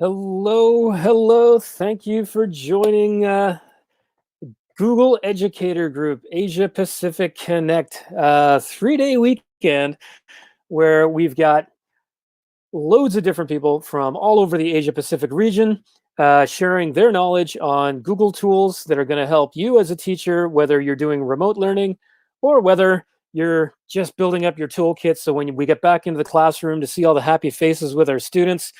Hello, hello. Thank you for joining Google Educator Group Asia Pacific Connect 3-day weekend where we've got loads of different people from all over the Asia Pacific region sharing their knowledge on Google tools that are going to help you as a teacher, whether you're doing remote learning or whether you're just building up your toolkit. So when we get back into the classroom to see all the happy faces with our students,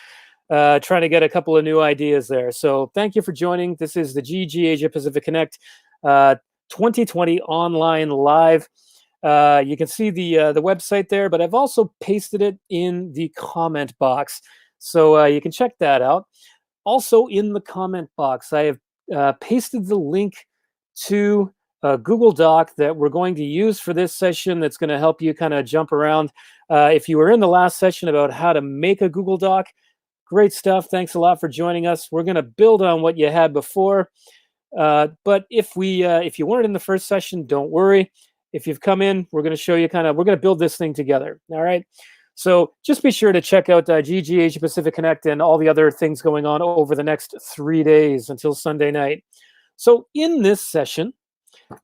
trying to get a couple of new ideas there. So thank you for joining. This is the GG Asia Pacific Connect uh, 2020 online live. You can see the website there, but I've also pasted it in the comment box, so you can check that out. Also in the comment box, I have pasted the link to a Google Doc that we're going to use for this session that's going to help you kind of jump around. If you were in the last session about how to make a Google Doc, great stuff. Thanks a lot for joining us. We're going to build on what you had before. But if you weren't in the first session, don't worry. If you've come in, we're going to show you we're going to build this thing together. All right. So just be sure to check out GG Asia Pacific Connect and all the other things going on over the next 3 days until Sunday night. So in this session,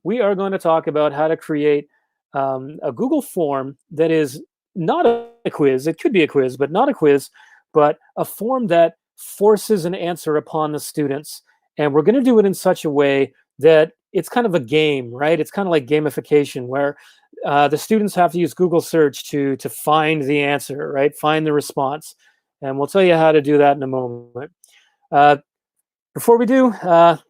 we are going to talk about how to create a Google form that is not a quiz. It could be a quiz, but not a quiz, but a form that forces an answer upon the students. And we're going to do it in such a way that it's kind of a game, right? It's kind of like gamification where the students have to use Google search to find the answer, right? Find the response. And we'll tell you how to do that in a moment. Uh, Before we do,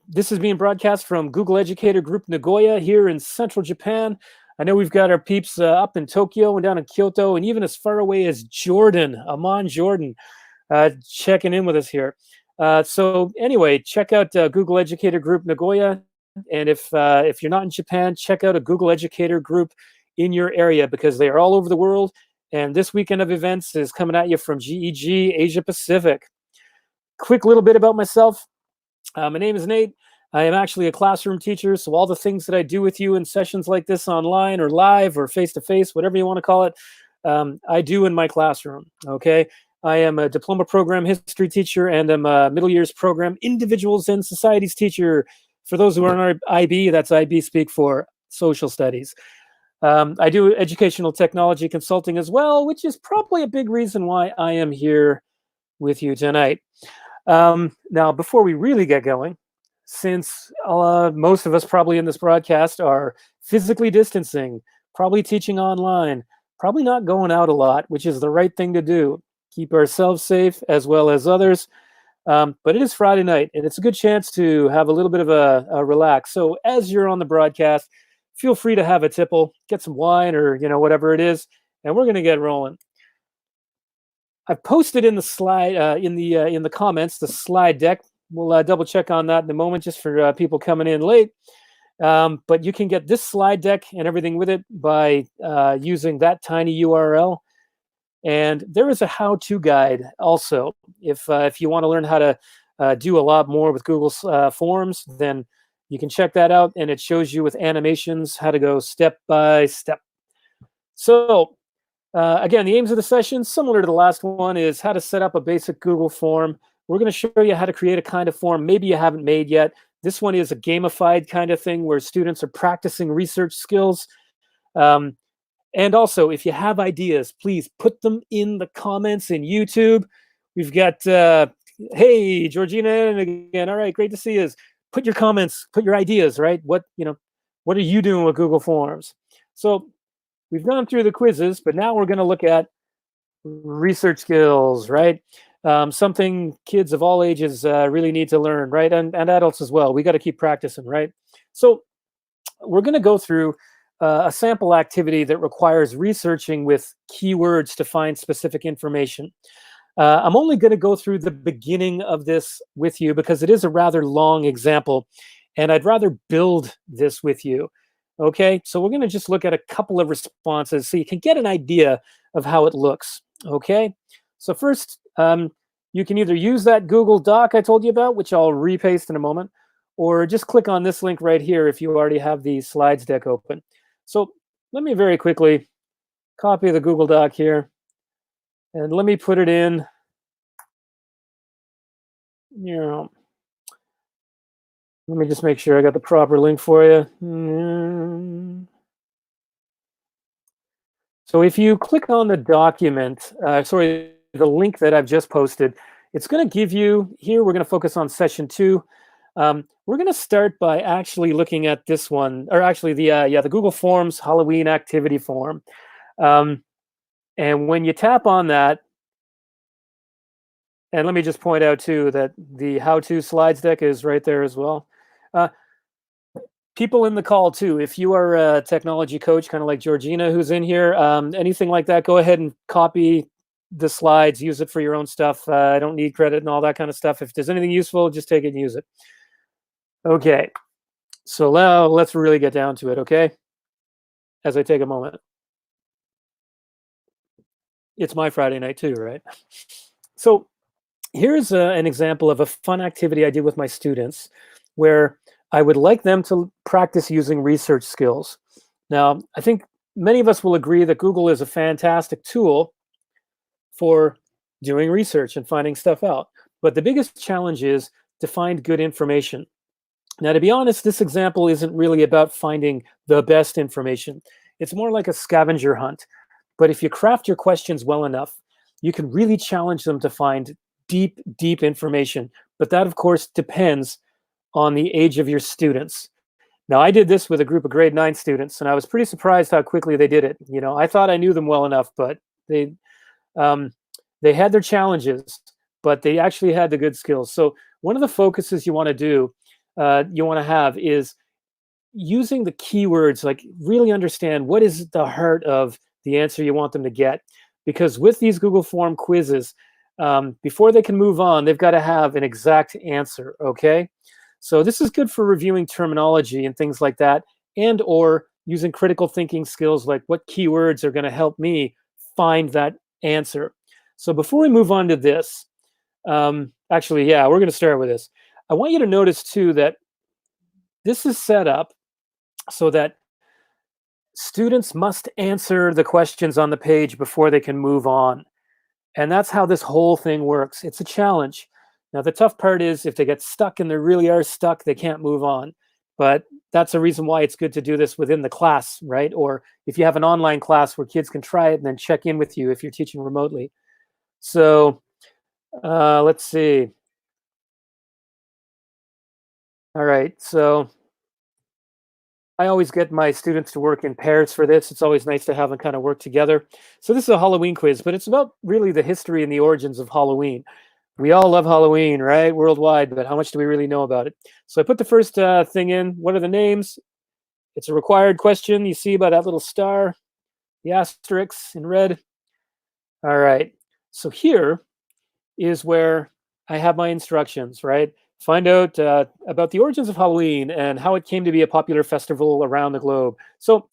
this is being broadcast from Google Educator Group Nagoya here in central Japan. I know we've got our peeps up in Tokyo and down in Kyoto and even as far away as Jordan, Amman, Jordan, checking in with us here. So anyway, check out Google Educator Group Nagoya. And if you're not in Japan, check out a Google Educator Group in your area because they are all over the world. And this weekend of events is coming at you from GEG Asia Pacific. Quick little bit about myself. My name is Nate. I am actually a classroom teacher, so all the things that I do with you in sessions like this online or live or face-to-face, whatever you want to call it, I do in my classroom, okay? I am a diploma program history teacher and I'm a middle years program individuals and societies teacher. For those who aren't IB, that's IB speak for social studies. I do educational technology consulting as well, which is probably a big reason why I am here with you tonight. Now, before we really get going, since most of us probably in this broadcast are physically distancing, probably teaching online, probably not going out a lot, which is the right thing to do. Keep ourselves safe as well as others. But it is Friday night, and it's a good chance to have a little bit of a relax. So as you're on the broadcast, feel free to have a tipple, get some wine or whatever it is, and we're going to get rolling. I've posted in the slide in the comments the slide deck. We'll double check on that in a moment, just for people coming in late. But you can get this slide deck and everything with it by using that tiny URL. And there is a how-to guide also. If you want to learn how to do a lot more with Google Forms, then you can check that out, and it shows you with animations how to go step by step. So again, the aims of the session, similar to the last one, is how to set up a basic Google form. We're going to show you how to create a kind of form maybe you haven't made yet. This one is a gamified kind of thing where students are practicing research skills. And also, if you have ideas, please put them in the comments in YouTube. We've got, hey, Georgina, again, all right, great to see you. Put your comments, put your ideas, right? What are you doing with Google Forms? So we've gone through the quizzes, but now we're going to look at research skills, right? Something kids of all ages really need to learn, right? And adults as well. We got to keep practicing, right? So we're going to go through a sample activity that requires researching with keywords to find specific information. I'm only going to go through the beginning of this with you because it is a rather long example, and I'd rather build this with you. Okay, so we're going to just look at a couple of responses so you can get an idea of how it looks. Okay, so first, you can either use that Google Doc I told you about, which I'll repaste in a moment, or just click on this link right here if you already have the slides deck open. So let me very quickly copy the Google Doc here, and let me put it in Yeah. Let me just make sure I got the proper link for you. So if you click on the document, sorry, the link that I've just posted, it's going to give you here. We're going to focus on session 2. We're going to start by actually looking at this one, or actually the Google Forms Halloween activity form. Um, and when you tap on that, and let me just point out too that the how-to slides deck is right there as well. Uh, People in the call too, if you are a technology coach, kind of like Georgina, who's in here, anything like that, go ahead and copy the slides, use it for your own stuff. I don't need credit and all that kind of stuff. If there's anything useful, just take it and use it. Okay, so now let's really get down to it, okay? As I take a moment. It's my Friday night too, right? So here's an example of a fun activity I did with my students where I would like them to practice using research skills. Now, I think many of us will agree that Google is a fantastic tool for doing research and finding stuff out. But the biggest challenge is to find good information. Now, to be honest, this example isn't really about finding the best information. It's more like a scavenger hunt. But if you craft your questions well enough, you can really challenge them to find deep, deep information. But that, of course, depends on the age of your students. Now, I did this with a group of grade 9 students, and I was pretty surprised how quickly they did it. I thought I knew them well enough, but they um, they had their challenges, but they actually had the good skills. So one of the focuses you want to do, you want to have is using the keywords, like really understand what is the heart of the answer you want them to get. Because with these Google Form quizzes, before they can move on, they've got to have an exact answer, okay? So this is good for reviewing terminology and things like that, and or using critical thinking skills like what keywords are going to help me find that answer. So before we move on to this, actually, yeah, we're going to start with this. I want you to notice too that this is set up so that students must answer the questions on the page before they can move on. And that's how this whole thing works. It's a challenge. Now, the tough part is if they get stuck and they really are stuck, they can't move on. But that's a reason why it's good to do this within the class, right? Or if you have an online class where kids can try it and then check in with you if you're teaching remotely. So let's see. All right. So I always get my students to work in pairs for this. It's always nice to have them kind of work together. So this is a Halloween quiz, but it's about really the history and the origins of Halloween. We all love Halloween, right? Worldwide, but how much do we really know about it? So I put the first thing in. What are the names? It's a required question. You see by that little star, the asterisks in red. All right. So here is where I have my instructions, right? Find out about the origins of Halloween and how it came to be a popular festival around the globe. So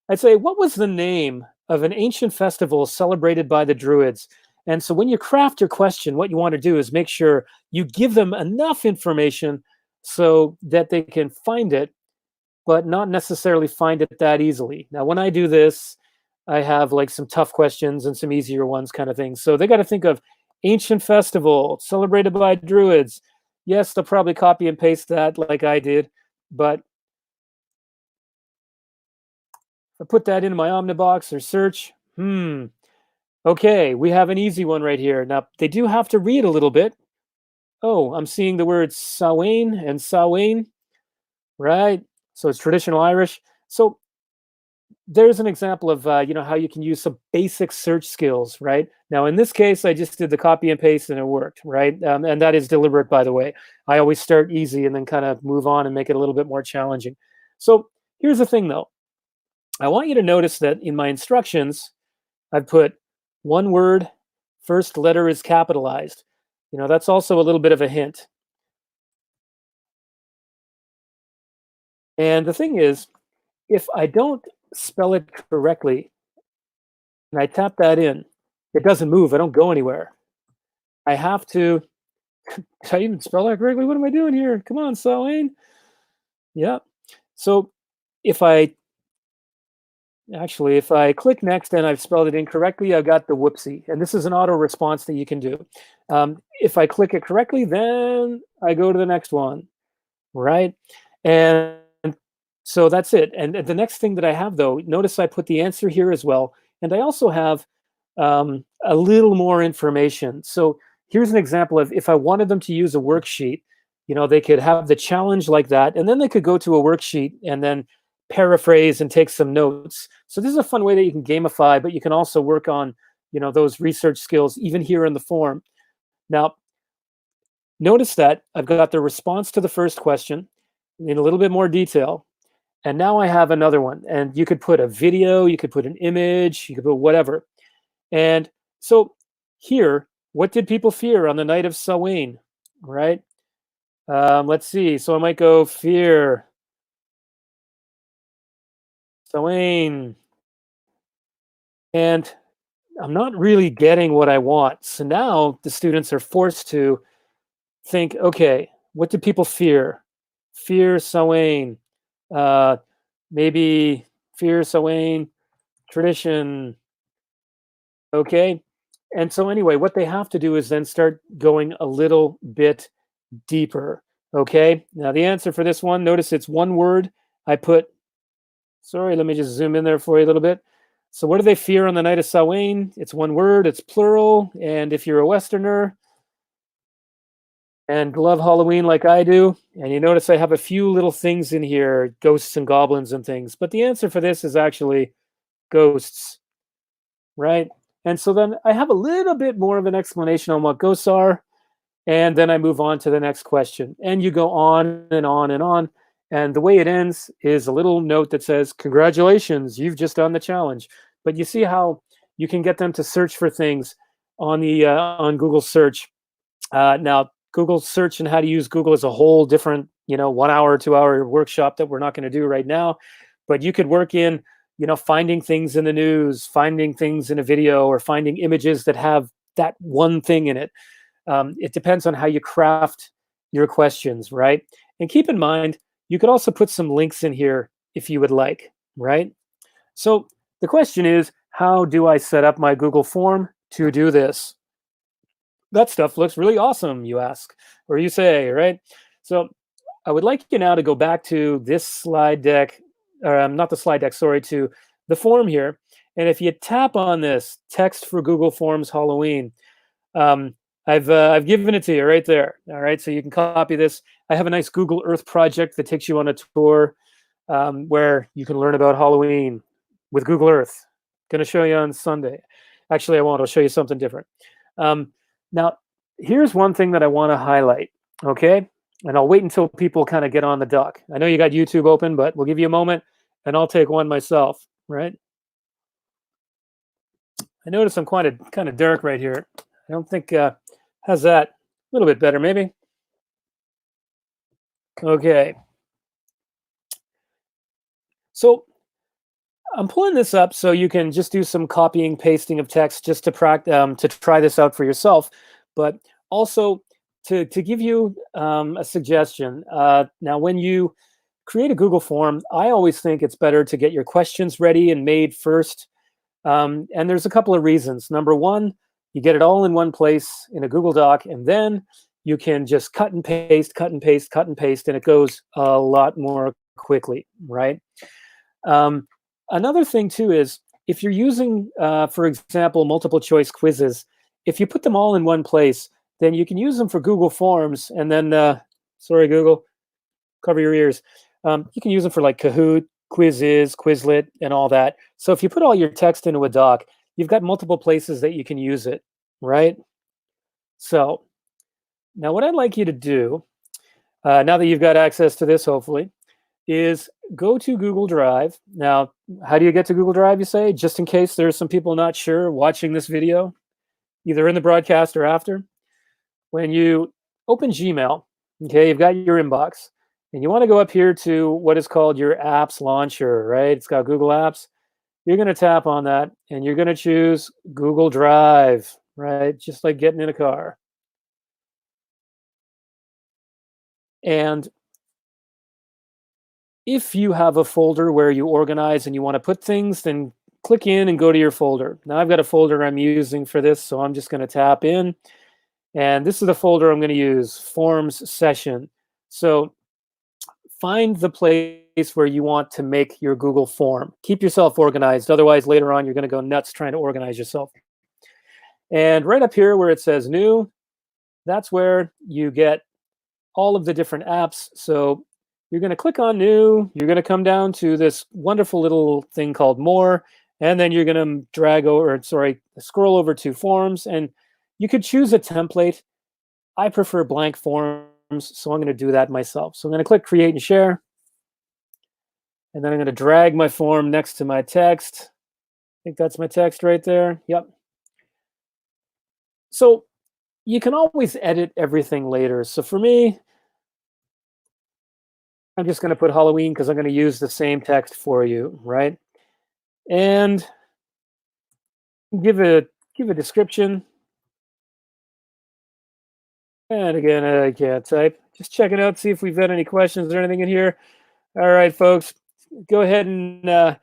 I'd say, what was the name of an ancient festival celebrated by the Druids? And so when you craft your question, what you want to do is make sure you give them enough information so that they can find it, but not necessarily find it that easily. Now, when I do this, I have like some tough questions and some easier ones kind of things. So they got to think of ancient festival celebrated by Druids. Yes, they'll probably copy and paste that like I did, but I put that into my Omnibox or search. Okay, we have an easy one right here. Now, they do have to read a little bit. Oh, I'm seeing the words Samhain and Samhain, right? So it's traditional Irish. So there's an example of how you can use some basic search skills, right? Now, in this case, I just did the copy and paste and it worked, right? And that is deliberate, by the way. I always start easy and then kind of move on and make it a little bit more challenging. So here's the thing, though. I want you to notice that in my instructions, I've put one word, first letter is capitalized. That's also a little bit of a hint. And the thing is, if I don't spell it correctly and I tap that in, it doesn't move. I don't go anywhere. I have to, did I even spell that correctly? What am I doing here? Come on, Selene. Yeah. So if I if I click next and I've spelled it incorrectly, I've got the whoopsie. And this is an auto response that you can do. if I click it correctly, then I go to the next one, right? And so that's it. And the next thing that I have, though, notice I put the answer here as well. And I also have a little more information. So here's an example of if I wanted them to use a worksheet, they could have the challenge like that, and then they could go to a worksheet and then paraphrase and take some notes. So this is a fun way that you can gamify, but you can also work on, those research skills even here in the form. Now, notice that I've got the response to the first question in a little bit more detail. And now I have another one. And you could put a video, you could put an image, you could put whatever. And so here, what did people fear on the night of Samhain? Right? Let's see. So I might go fear Samhain. And I'm not really getting what I want. So now the students are forced to think, okay, what do people fear? Fear Samhain. Uh, maybe fear Samhain tradition. Okay. And so anyway, what they have to do is then start going a little bit deeper. Okay. Now the answer for this one, notice it's one word. I put, sorry, let me just zoom in there for you a little bit. So what do they fear on the night of Samhain? It's one word, it's plural. And if you're a Westerner and love Halloween like I do, and you notice I have a few little things in here, ghosts and goblins and things, but the answer for this is actually ghosts, right? And so then I have a little bit more of an explanation on what ghosts are, and then I move on to the next question. And you go on and on and on. And the way it ends is a little note that says, congratulations, you've just done the challenge. But you see how you can get them to search for things on Google search. Now, Google search and how to use Google is a whole different, 1 hour, 2 hour workshop that we're not going to do right now. But you could work in, finding things in the news, finding things in a video, or finding images that have that one thing in it. It depends on how you craft your questions, right? And keep in mind, you could also put some links in here if you would like, right? So the question is, how do I set up my Google form to do this? That stuff looks really awesome, you ask, or you say, right? So I would like you now to go back to this slide deck, or not the slide deck, sorry, to the form here. And if you tap on this, text for Google Forms Halloween, I've given it to you right there. All right, so you can copy this. I have a nice Google Earth project that takes you on a tour where you can learn about Halloween with Google Earth. Going to show you on Sunday. Actually, I won't. I'll show you something different. Now, here's one thing that I want to highlight. Okay, and I'll wait until people kind of get on the dock. I know you got YouTube open, but we'll give you a moment, and I'll take one myself. Right. I notice I'm kind of dark right here. I don't think how's that? A little bit better, maybe. Okay. So I'm pulling this up so you can just do some copying, pasting of text just to to try this out for yourself, but also to give you a suggestion. Now, when you create a Google form, I always think it's better to get your questions ready and made first. And there's a couple of reasons. Number one, you get it all in one place in a Google Doc, and then you can just cut and paste, cut and paste, cut and paste, and it goes a lot more quickly, right? Another thing too is if you're using, for example, multiple choice quizzes, if you put them all in one place, then you can use them for Google Forms, and then, sorry, Google, cover your ears. You can use them for like Kahoot, Quizzes, Quizlet, and all that. So if you put all your text into a doc, you've got multiple places that you can use it, right? So now what I'd like you to do, now that you've got access to this, hopefully, is go to Google Drive. Now, how do you get to Google Drive, you say? Just in case there's some people not sure watching this video, either in the broadcast or after. When you open Gmail, okay, you've got your inbox, and you want to go up here to what is called your apps launcher, right? It's got Google Apps. You're going to tap on that, and you're going to choose Google Drive, right? Just like getting in a car. And if you have a folder where you organize and you want to put things, then click in and go to your folder. Now I've got a folder I'm using for this, so I'm just going to tap in. And this is the folder I'm going to use, Forms Session. So find the place where you want to make your Google form. Keep yourself organized. Otherwise, later on, you're going to go nuts trying to organize yourself. And right up here where it says New, that's where you get all of the different apps. So you're going to click on New. You're going to come down to this wonderful little thing called More. And then you're going to scroll over to Forms. And you could choose a template. I prefer blank forms, so I'm going to do that myself. So I'm going to click Create and Share. And then I'm going to drag my form next to my text. I think that's my text right there. Yep. So you can always edit everything later. So for me, I'm just going to put Halloween because I'm going to use the same text for you, right? And give a description. And again, I can't type. Just checking out, see if we've got any questions or anything in here. All right, folks, go ahead and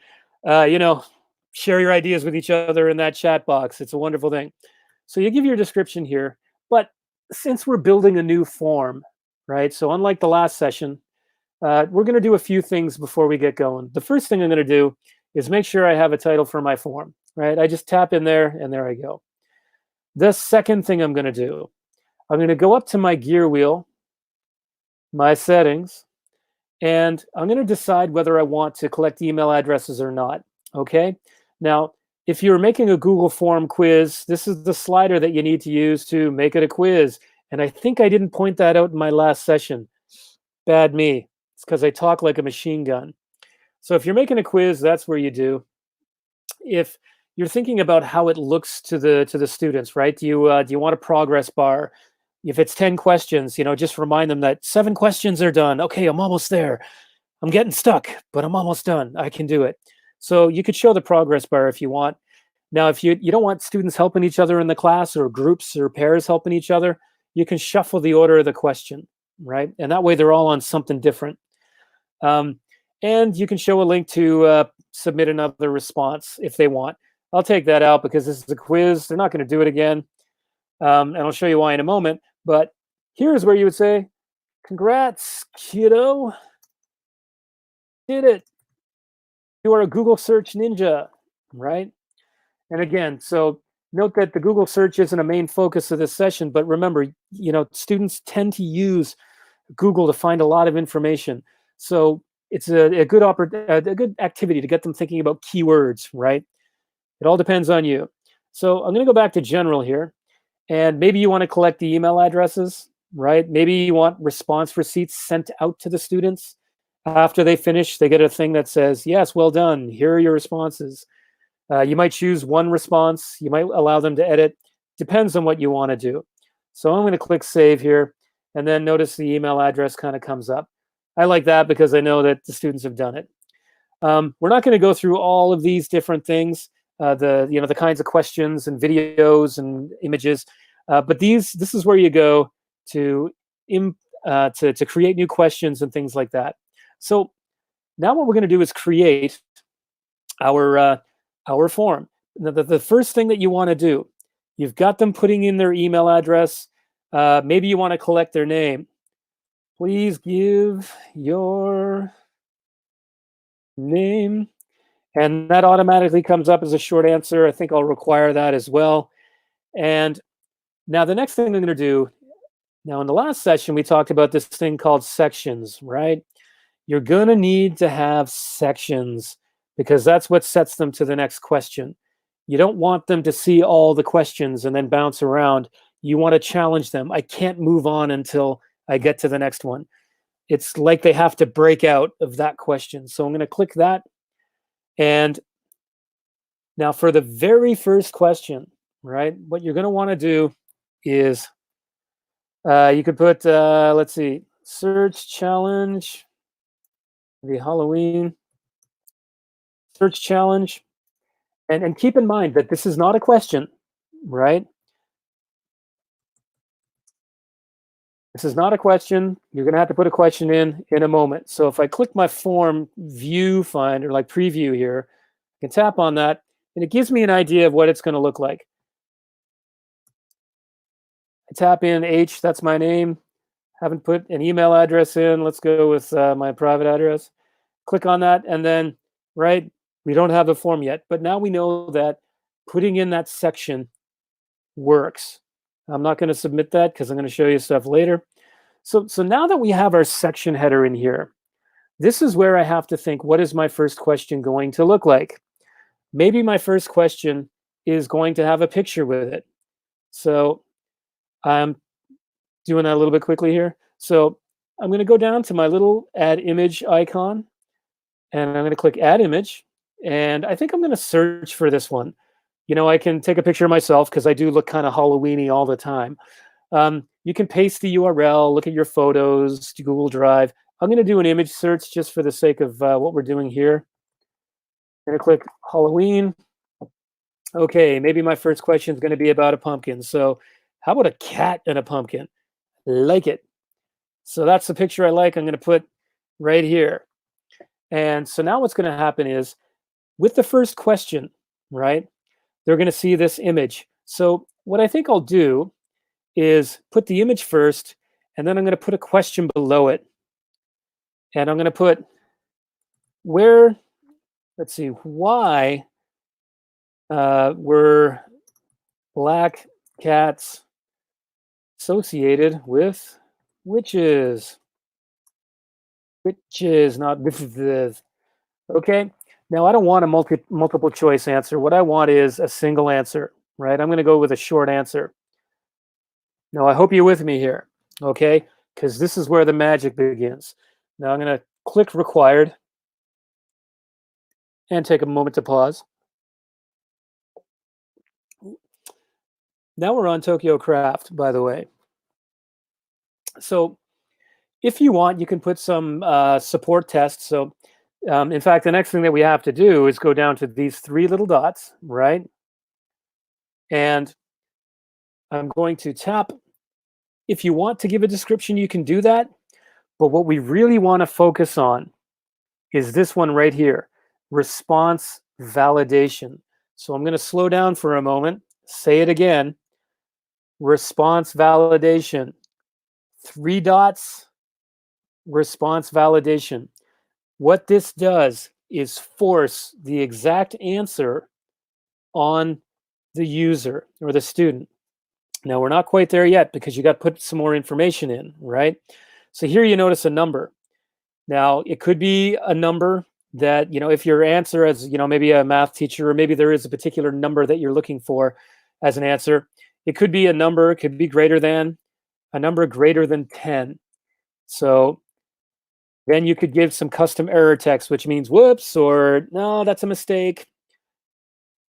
share your ideas with each other in that chat box. It's a wonderful thing. So you give your description here, but since we're building a new form, right? So unlike the last session, we're going to do a few things before we get going. The first thing I'm going to do is make sure I have a title for my form, right? I just tap in there and there I go. The second thing I'm going to do, I'm going to go up to my gear wheel, my settings, and I'm going to decide whether I want to collect email addresses or not, okay? Now, if you're making a Google form quiz, this is the slider that you need to use to make it a quiz. And I think I didn't point that out in my last session. Bad me. It's because I talk like a machine gun. So if you're making a quiz, that's where you do. If you're thinking about how it looks to the students, right? Do you want a progress bar? If it's 10 questions, just remind them that 7 questions are done. Okay, I'm almost there. I'm getting stuck, but I'm almost done. I can do it. So you could show the progress bar if you want. Now, if you don't want students helping each other in the class or groups or pairs helping each other, you can shuffle the order of the question, right? And that way they're all on something different. And you can show a link to submit another response if they want. I'll take that out because this is a quiz. They're not going to do it again. And I'll show you why in a moment. But here's where you would say, congrats, kiddo. Did it. You are a Google search ninja, right? And again, so note that the Google search isn't a main focus of this session, but remember, students tend to use Google to find a lot of information. So it's a good activity to get them thinking about keywords, right? It all depends on you. So I'm going to go back to general here. And maybe you want to collect the email addresses, right? Maybe you want response receipts sent out to the students. After they finish, they get a thing that says, yes, well done. Here are your responses. You might choose one response. You might allow them to edit. Depends on what you want to do. So I'm going to click save here. And then notice the email address kind of comes up. I like that because I know that the students have done it. We're not going to go through all of these different things, the kinds of questions and videos and images, but this is where you go to create new questions and things like that. So now what we're going to do is create our form. The first thing that you want to do, you've got them putting in their email address. Maybe you want to collect their name. Please give your name. And that automatically comes up as a short answer. I think I'll require that as well. And now the next thing I'm going to do, now in the last session, we talked about this thing called sections, right? You're going to need to have sections because that's what sets them to the next question. You don't want them to see all the questions and then bounce around. You want to challenge them. I can't move on until I get to the next one. It's like they have to break out of that question. So I'm going to click that. And now for the very first question, right, what you're going to want to do is you could put, let's see, search challenge, the Halloween search challenge. And keep in mind that this is not a question, right? This is not a question. You're going to have to put a question in a moment. So if I click my form view finder, like preview here, I can tap on that, and it gives me an idea of what it's going to look like. I tap in H, that's my name. Haven't put an email address in. Let's go with my private address. Click on that, and then, right, we don't have the form yet, but now we know that putting in that section works. I'm not going to submit that because I'm going to show you stuff later. So now that we have our section header in here, this is where I have to think, what is my first question going to look like? Maybe my first question is going to have a picture with it. So I'm doing that a little bit quickly here. So I'm going to go down to my little add image icon, and I'm going to click add image. And I think I'm going to search for this one. You know, I can take a picture of myself because I do look kind of Halloween-y all the time. You can paste the URL, look at your photos to Google Drive. I'm going to do an image search just for the sake of what we're doing here. I'm going to click Halloween. Okay, maybe my first question is going to be about a pumpkin. So how about a cat and a pumpkin? Like it. So that's the picture I like. I'm going to put right here. And so now what's going to happen is with the first question, right, they're going to see this image. So what I think I'll do is put the image first, and then I'm going to put a question below it. And I'm going to put where, let's see, why were black cats associated with witches? Witches, not witches. Okay. Now I don't want a multiple choice answer. What I want is a single answer, right? I'm going to go with a short answer. Now I hope you're with me here, okay? Because this is where the magic begins. Now I'm going to click required and take a moment to pause. Now we're on Tokyo Craft, by the way. So if you want, you can put some support tests. So in fact, the next thing that we have to do is go down to these three little dots, right? And I'm going to tap. If you want to give a description, you can do that. But what we really want to focus on is this one right here, response validation. So I'm going to slow down for a moment, say it again, response validation. Three dots, response validation. What this does is force the exact answer on the user or the student. Now, we're not quite there yet because you got to put some more information in, right? So here you notice a number. Now, it could be a number that, you know, if your answer is, you know, maybe a math teacher, or maybe there is a particular number that you're looking for as an answer. It could be a number, it could be greater than, a number greater than 10. So then you could give some custom error text, which means whoops, or no, that's a mistake.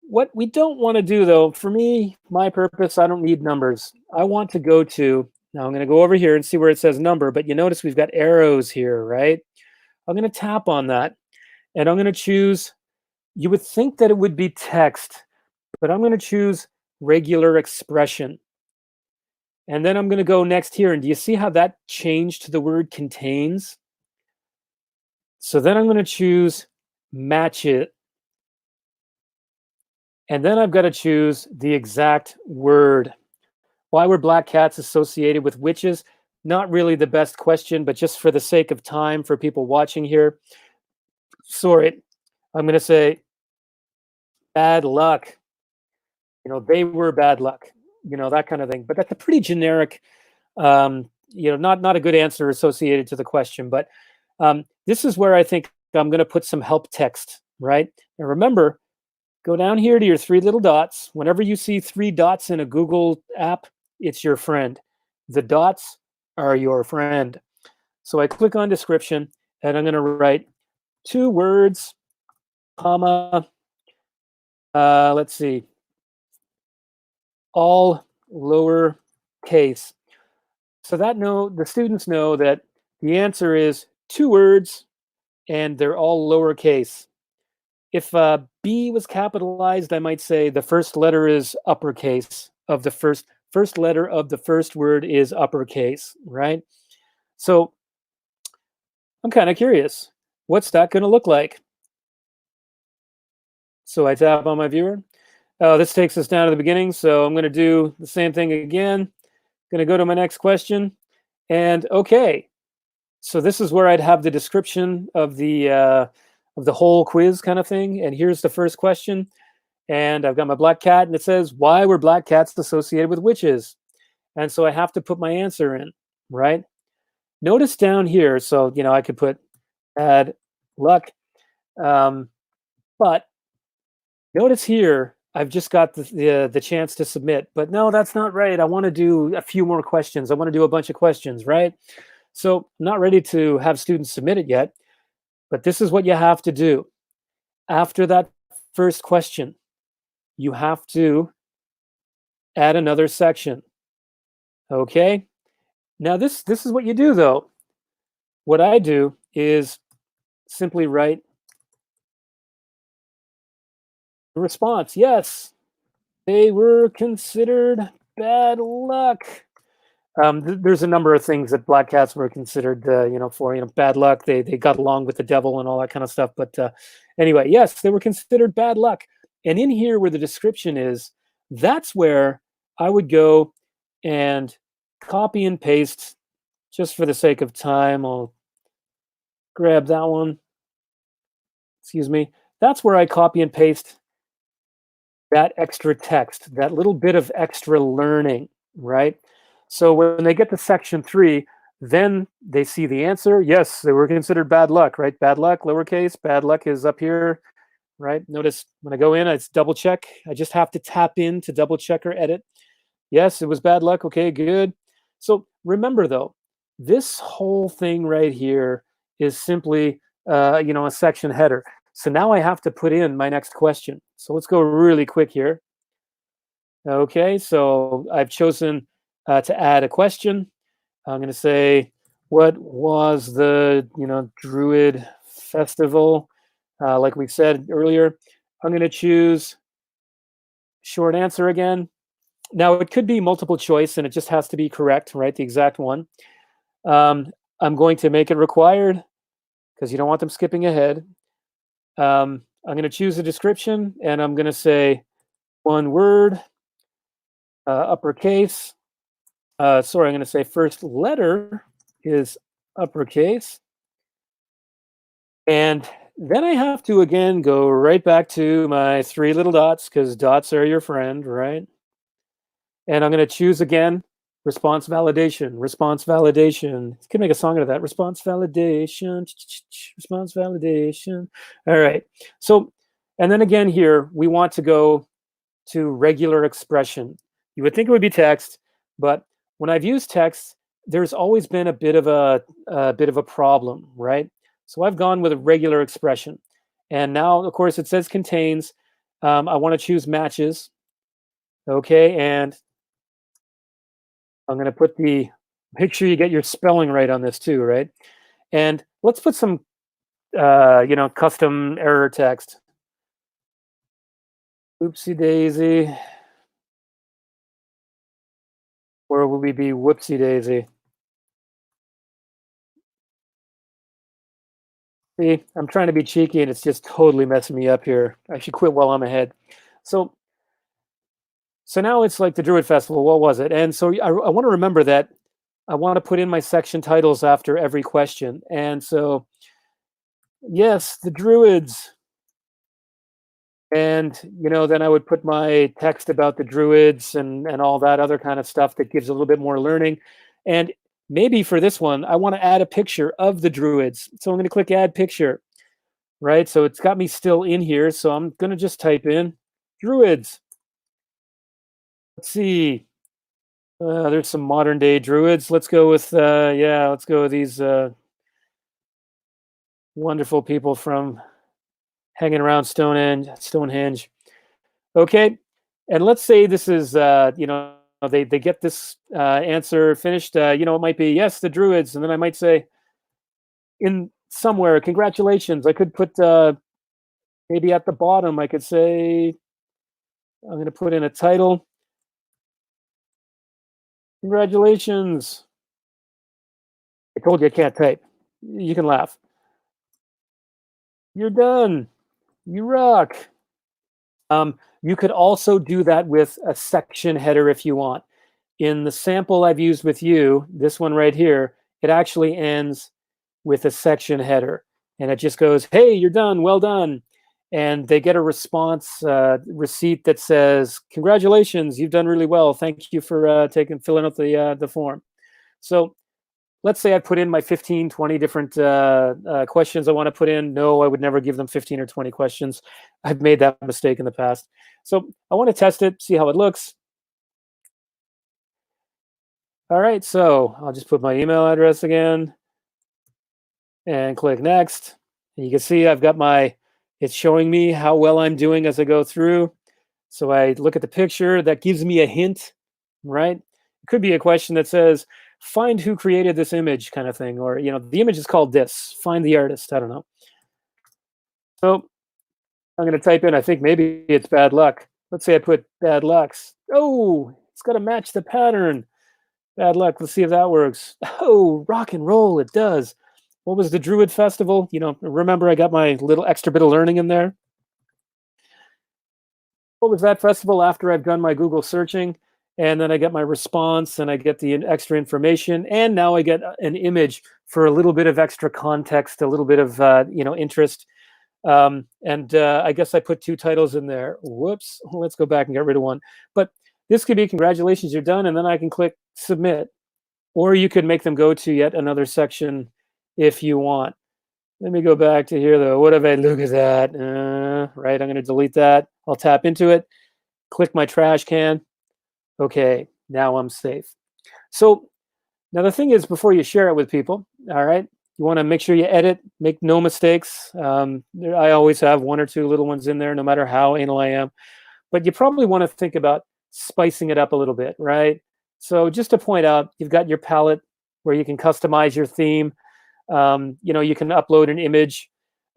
What we don't want to do, though, for me, my purpose, I don't need numbers. I want to go to, now I'm going to go over here and see where it says number, but you notice we've got arrows here, right? I'm going to tap on that, and I'm going to choose, you would think that it would be text, but I'm going to choose regular expression. And then I'm going to go next here, and do you see how that changed to the word contains? So then I'm going to choose match it. And then I've got to choose the exact word. Why were black cats associated with witches? Not really the best question, but just for the sake of time for people watching here, sorry, I'm going to say bad luck. You know, they were bad luck, you know, that kind of thing. But that's a pretty generic, you know, not a good answer associated to the question. But this is where I think I'm going to put some help text, right? And remember, go down here to your three little dots. Whenever you see three dots in a Google app, it's your friend. The dots are your friend. So I click on description, and I'm going to write 2 words, comma, let's see, all lower case. So that the students know that the answer is 2 words, and they're all lowercase. If B was capitalized, I might say the first letter is uppercase of the first letter of the first word is uppercase, right? So I'm kind of curious, what's that going to look like? So I tap on my viewer. This takes us down to the beginning, so I'm going to do the same thing again. Going to go to my next question. And okay, so this is where I'd have the description of the whole quiz kind of thing. And here's the first question. And I've got my black cat, and it says, "Why were black cats associated with witches?" And so I have to put my answer in, right? Notice down here, so I could put bad luck, um, but notice here I've just got the chance to submit. But no, that's not right. I want to do a few more questions. I want to do a bunch of questions, right? So I'm not ready to have students submit it yet, but this is what you have to do. After that first question, you have to add another section. Okay? Now this is what you do though. What I do is simply write the response. Yes, they were considered bad luck. There's a number of things that black cats were considered, for bad luck. They got along with the devil and all that kind of stuff. But anyway, yes, they were considered bad luck. And in here, where the description is, that's where I would go and copy and paste. Just for the sake of time, I'll grab that one. Excuse me. That's where I copy and paste that extra text, that little bit of extra learning, right? So when they get to section 3, then they see the answer. Yes, they were considered bad luck, right? Bad luck, lowercase, bad luck is up here, right? Notice when I go in, it's double check. I just have to tap in to double check or edit. Yes, it was bad luck. Okay, good. So remember though, this whole thing right here is simply, a section header. So now I have to put in my next question. So let's go really quick here. Okay, so I've chosen to add a question. I'm going to say, what was the Druid festival? Like we said earlier, I'm going to choose short answer again. Now it could be multiple choice, and it just has to be correct, right? The exact one. I'm going to make it required because you don't want them skipping ahead. I'm going to choose a description, and I'm going to say one word, uppercase. Sorry, I'm going to say first letter is uppercase. And then I have to, again, go right back to my 3 little dots because dots are your friend, right? And I'm going to choose again, response validation, response validation. You can make a song out of that. Response validation, response validation. All right. So, and then again here, we want to go to regular expression. You would think it would be text, but when I've used text, there's always been a bit of a problem, right? So I've gone with a regular expression, and now, of course, it says contains. I want to choose matches, okay, and I'm going to put make sure you get your spelling right on this too, right? And let's put some, custom error text. Oopsie daisy. Or will we be whoopsie daisy? See, I'm trying to be cheeky and it's just totally messing me up here. I should quit while I'm ahead. So, so now it's like the Druid Festival. What was it? And so I want to remember that I want to put in my section titles after every question. And so, yes, the Druids. And then I would put my text about the Druids and all that other kind of stuff that gives a little bit more learning. And maybe for this one, I want to add a picture of the Druids. So I'm going to click add picture, right? So it's got me still in here. So I'm going to just type in Druids. Let's see. There's some modern day Druids. Let's go with, let's go with these wonderful people from hanging around Stonehenge. Okay. And let's say this is, they get this answer finished. It might be, yes, the Druids. And then I might say in somewhere, congratulations. I could put maybe at the bottom, I could say, I'm going to put in a title. Congratulations. I told you I can't type. You can laugh. You're done. You rock. You could also do that with a section header if you want. in the sample I've used with you, this one right here, it actually ends with a section header. And it just goes, hey, you're done, well done. And they get a response receipt that says, congratulations, you've done really well. Thank you for filling out the form. So let's say I put in my 15, 20 different questions I want to put in. No, I would never give them 15 or 20 questions. I've made that mistake in the past. So I want to test it, see how it looks. All right, so I'll just put my email address again and click next. And you can see I've got it's showing me how well I'm doing as I go through. So I look at the picture, that gives me a hint, right? It could be a question that says, find who created this image kind of thing, or, the image is called this, find the artist, I don't know. So I'm going to type in, I think maybe it's bad luck. Let's say I put bad lucks. Oh, it's got to match the pattern. Bad luck. Let's see if that works. Oh, rock and roll. It does. What was the Druid festival? Remember I got my little extra bit of learning in there. What was that festival after I've done my Google searching? And then I get my response and I get the extra information. And now I get an image for a little bit of extra context, a little bit of, interest. I guess I put 2 titles in there. Whoops. Let's go back and get rid of one. But this could be congratulations, you're done. And then I can click submit. Or you could make them go to yet another section if you want. Let me go back to here though. What have I, look at that. Right, I'm going to delete that. I'll tap into it, click my trash can. Okay, now I'm safe. So now the thing is, before you share it with people, all right, you want to make sure you edit, make no mistakes. I always have 1 or 2 little ones in there, no matter how anal I am. But you probably want to think about spicing it up a little bit, right? So just to point out, you've got your palette where you can customize your theme. You can upload an image.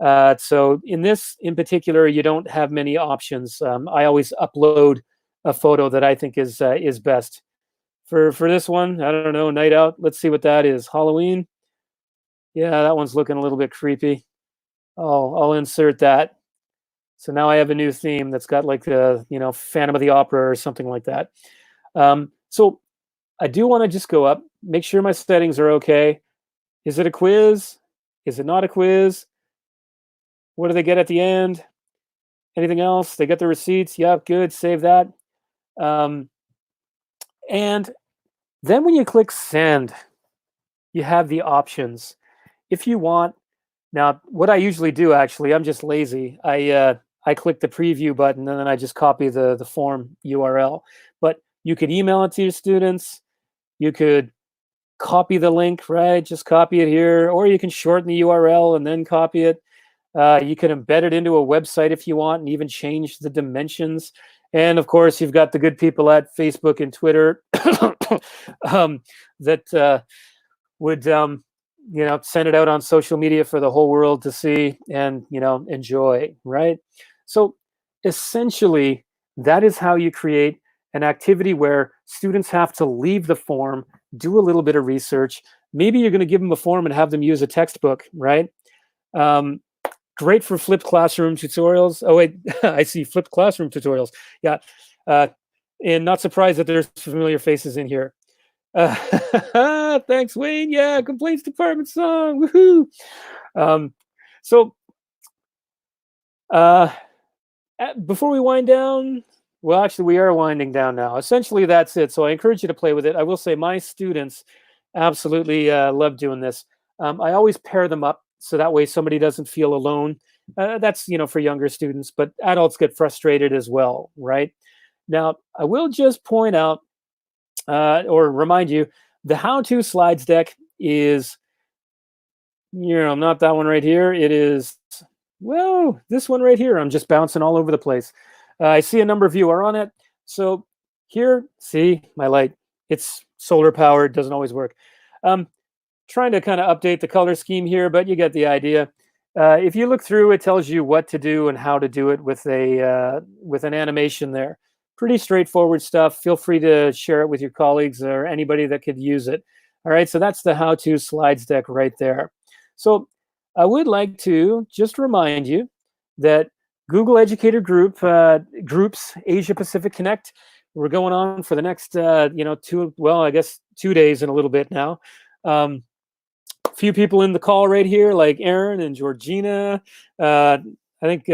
So in this in particular, you don't have many options. I always upload a photo that I think is best. For this one, I don't know, night out. Let's see what that is. Halloween. Yeah, that one's looking a little bit creepy. I'll insert that. So now I have a new theme that's got like the Phantom of the Opera or something like that. So I do want to just go up, make sure my settings are okay. Is it a quiz? Is it not a quiz? What do they get at the end? Anything else? They get the receipts. Yep, good. Save that. And then when you click send, you have the options. If you want, now what I usually do, actually, I'm just lazy. I click the preview button and then I just copy the form URL. But you could email it to your students. You could copy the link, right? Just copy it here, or you can shorten the URL and then copy it. You can embed it into a website if you want and even change the dimensions. And of course, you've got the good people at Facebook and Twitter that would send it out on social media for the whole world to see and enjoy, right? So essentially, that is how you create an activity where students have to leave the form, do a little bit of research. Maybe you're going to give them a form and have them use a textbook, right? Great for flipped classroom tutorials. Oh, wait, I see flipped classroom tutorials. Yeah. And not surprised that there's familiar faces in here. Thanks, Wayne. Yeah, complaints department song. Woohoo. Before we wind down, well, actually, we are winding down now. Essentially, that's it. So I encourage you to play with it. I will say my students absolutely love doing this. I always pair them up so that way somebody doesn't feel alone. That's, for younger students, but adults get frustrated as well, right? Now, I will just point out or remind you, the how-to slides deck is, not that one right here. It is, well, this one right here. I'm just bouncing all over the place. I see a number of you are on it. So here, see my light. It's solar powered, doesn't always work. Trying to kind of update the color scheme here, but you get the idea. If you look through, it tells you what to do and how to do it with an animation there. Pretty straightforward stuff. Feel free to share it with your colleagues or anybody that could use it. All right, so that's the how-to slides deck right there. So I would like to just remind you that Google Educator Groups Asia Pacific Connect, We're going on for the next, I guess 2 days in a little bit now. Few people in the call right here, like Aaron and Georgina. I think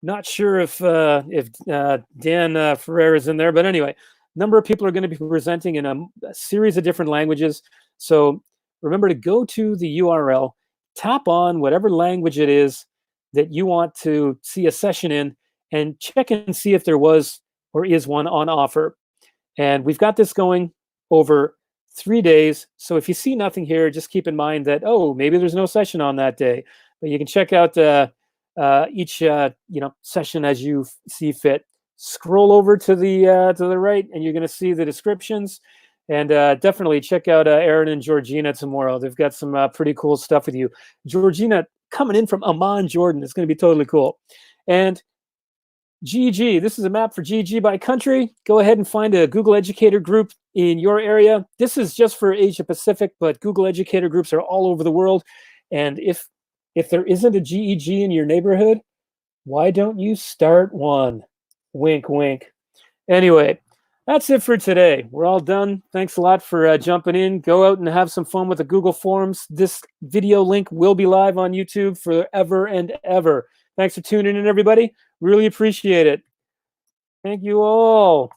not sure if Dan Ferrer is in there, but anyway, a number of people are going to be presenting in a series of different languages. So remember to go to the URL, tap on whatever language it is that you want to see a session in, and check and see if there was or is one on offer. And we've got this going over 3 days. So if you see nothing here, just keep in mind that, oh, maybe there's no session on that day. But you can check out each session as you see fit. Scroll over to the right, and you're going to see the descriptions. And definitely check out Aaron and Georgina tomorrow. They've got some pretty cool stuff with you. Georgina coming in from Amman, Jordan. It's going to be totally cool. And GG, this is a map for GG by country. Go ahead and find a Google Educator group in your area. This is just for Asia Pacific, but Google Educator groups are all over the world. And if there isn't a GEG in your neighborhood, why don't you start one? Wink, wink. Anyway, that's it for today. We're all done. Thanks a lot for jumping in. Go out and have some fun with the Google Forms. This video link will be live on YouTube forever and ever. Thanks for tuning in, everybody. Really appreciate it. Thank you all.